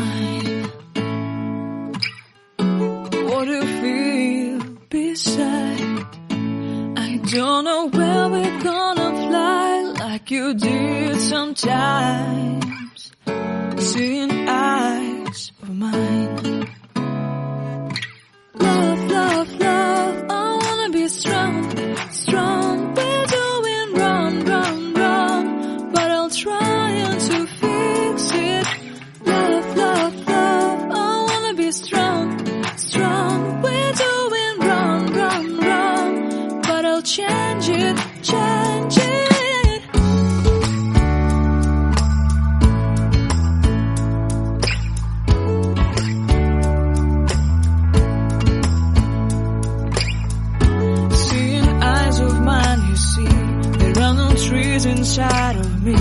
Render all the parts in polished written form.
mine. What do you feel beside? I don't know where we're gonna fly like you did sometimes. Seeing eyes of mine. Love, love, love, I wanna be strong, strong. We're doing wrong, wrong, wrong, but I'll try to fix it. Love, love, love, I wanna be strong, strong. We're doing wrong, wrong, wrong, but I'll change it, change it. Trees inside of me.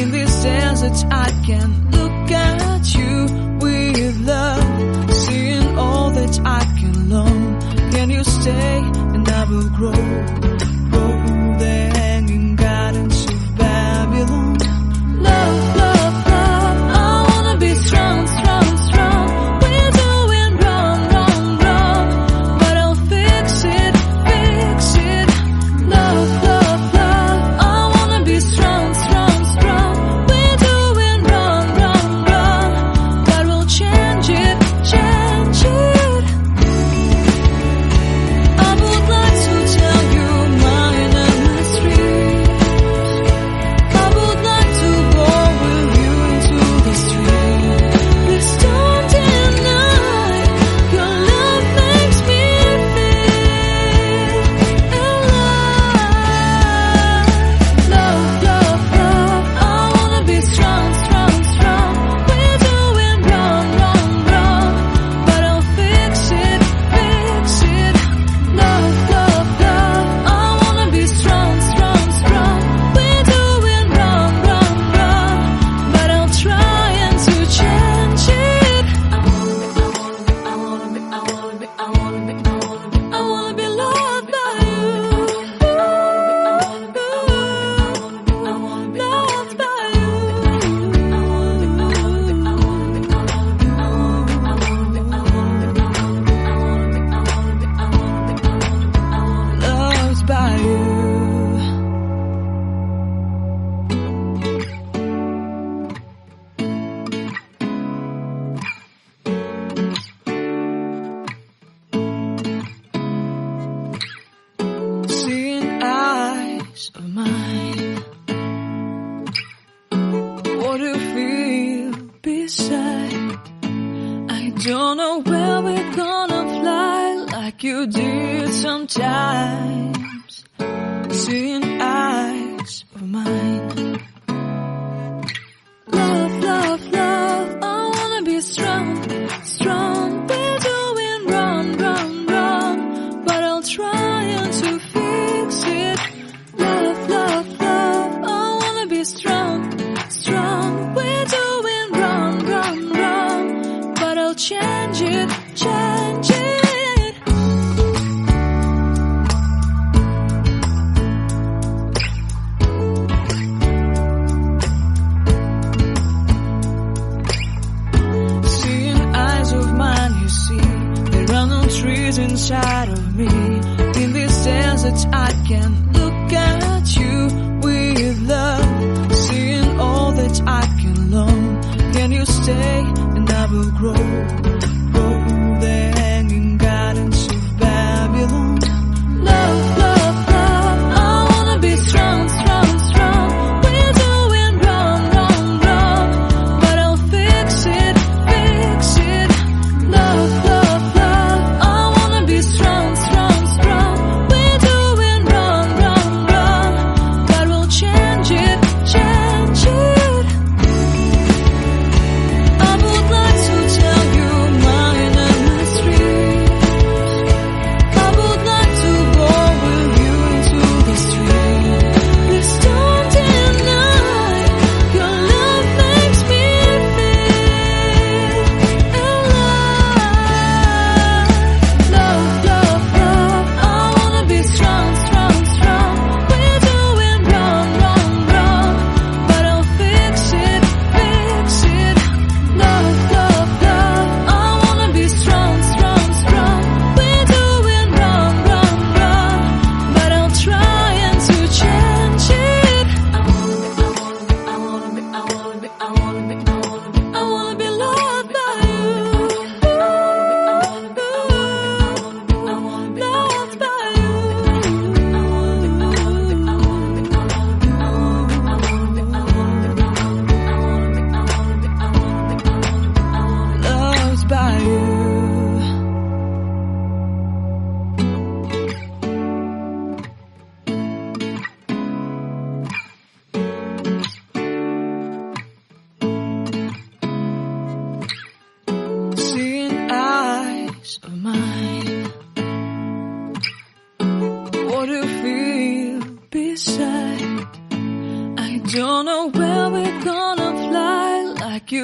In this desert I can look at you with love. Seeing all that I can learn. Can you stay and I will grow? Grow the hanging gardens of Babylon. Love, love, love, I wanna be strong, strong, strong. We're doing wrong, wrong, wrong, but I'll fix it, fix it. Love, love, strong, strong, strong. We're doing wrong, wrong, wrong, but we'll change it, change it. I would like to tell you mine and my street. I would like to go with you into the street. Please don't deny your love makes me feel alive. Love, love, I wanna be strong, strong, strong. We're doing wrong, wrong, wrong, but I'll fix it, fix it. Love, love, love, I wanna be strong, strong, strong. We're doing wrong, wrong, wrong, but I'll try to change it. I wanna be loved by you. Loved by you. Loved by you. Seeing eyes of mine. What do you feel beside? I don't know where we're gonna fly like you did sometimes. Seeing eyes of mine. Love, love, love, I wanna be strong, strong. We're doing wrong, wrong, wrong, but I'll try to fix it. Love, love, love, I wanna be strong, strong. We're doing wrong, wrong, wrong, but I'll change it, change it. Seeing eyes of mine, you see, there are no trees inside of me. In this desert I can look at you with love. Seeing all that I can learn. Can you stay and I will grow? Grow the hanging gardens of Babylon. Love, love, love, I wanna be strong, strong, strong. We're doing wrong, wrong, wrong, but I'll fix it, fix it. Love, love, love, I wanna be strong, strong, strong. We're doing wrong, wrong, wrong, but we'll change it, change it. I would like to tell you my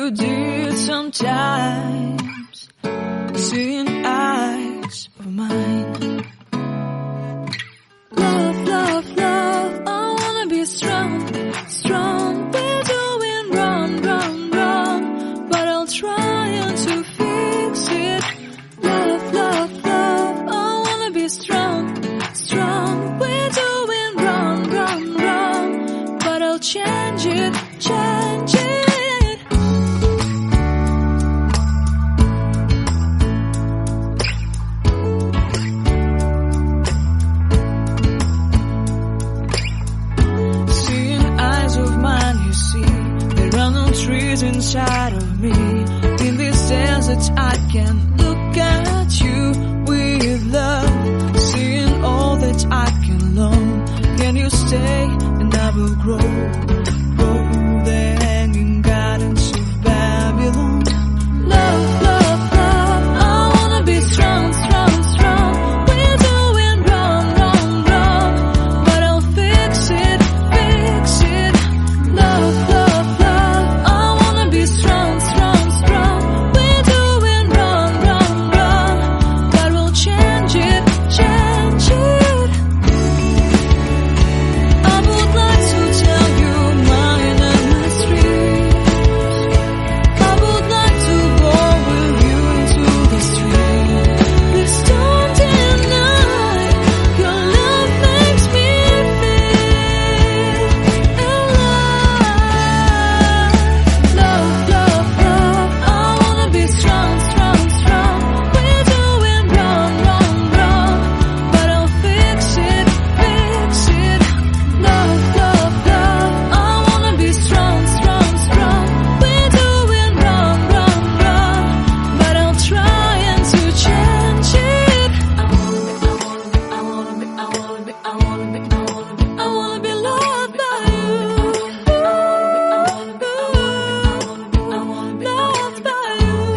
you did sometimes, seeing eyes of mine. Love, love, love, I wanna be strong, strong. We're doing wrong, wrong, wrong, but I'll try to fix it. Love, love, love, I wanna be strong, strong. We're doing wrong, wrong, wrong, but I'll change it, change it. Trees inside of me, in this desert I can look at you with love, seeing all that I can learn. Can you stay and I will grow the hanging gardens of Babylon. Love, love, love, I wanna be strong, strong, strong. We're doing wrong, wrong, wrong, but I'll fix it, fix it. Love, love, strong, strong, strong. We're doing wrong, wrong, wrong, but we'll change it, change it. I would like to tell you mine and my streets. I would like to go with you into the street. Please don't deny your love makes me feel alive. Love, love, love, I wanna be strong, strong, strong. We're doing wrong, wrong, wrong, but I'll fix it, fix it. Love, love, love, I wanna be strong, strong, strong. We're doing wrong, wrong, wrong, but I'll try to change it. I wanna be loved by you. Loved by you.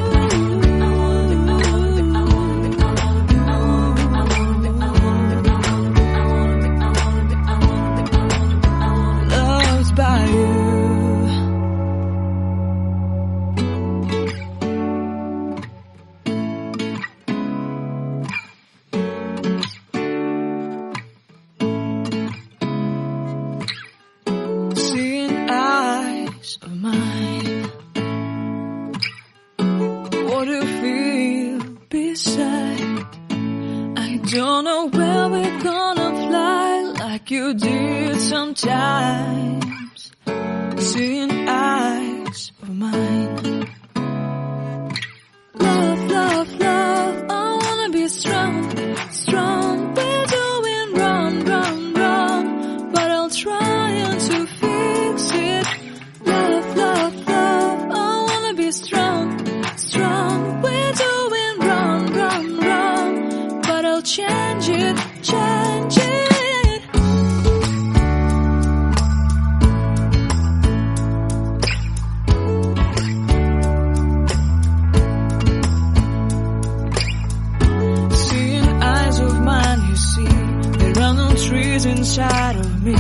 Loved by you. Seeing eyes of mine. What do you feel beside? I don't know where we're gonna fly like you did sometimes. Seeing eyes of mine. Love, love, love, I wanna be strong, strong. We're doing wrong, wrong, wrong, but I'll try to fix it. Love, love, love, I wanna be strong, strong. We're doing wrong, wrong, wrong, but I'll change it, change it. Seeing eyes of mine, you see, there are no trees inside of me.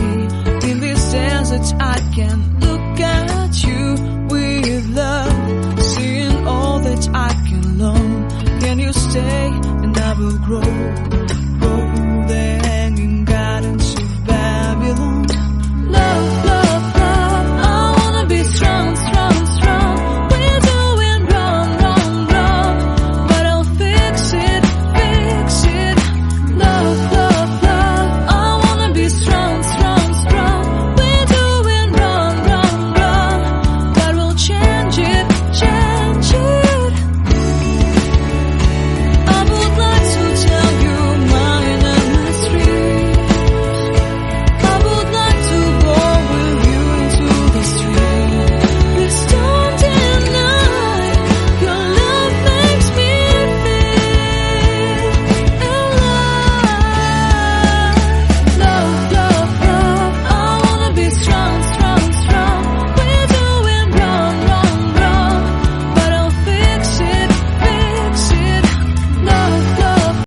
In this desert I can look at you with love, seeing all that I can learn. Can you stay and I will grow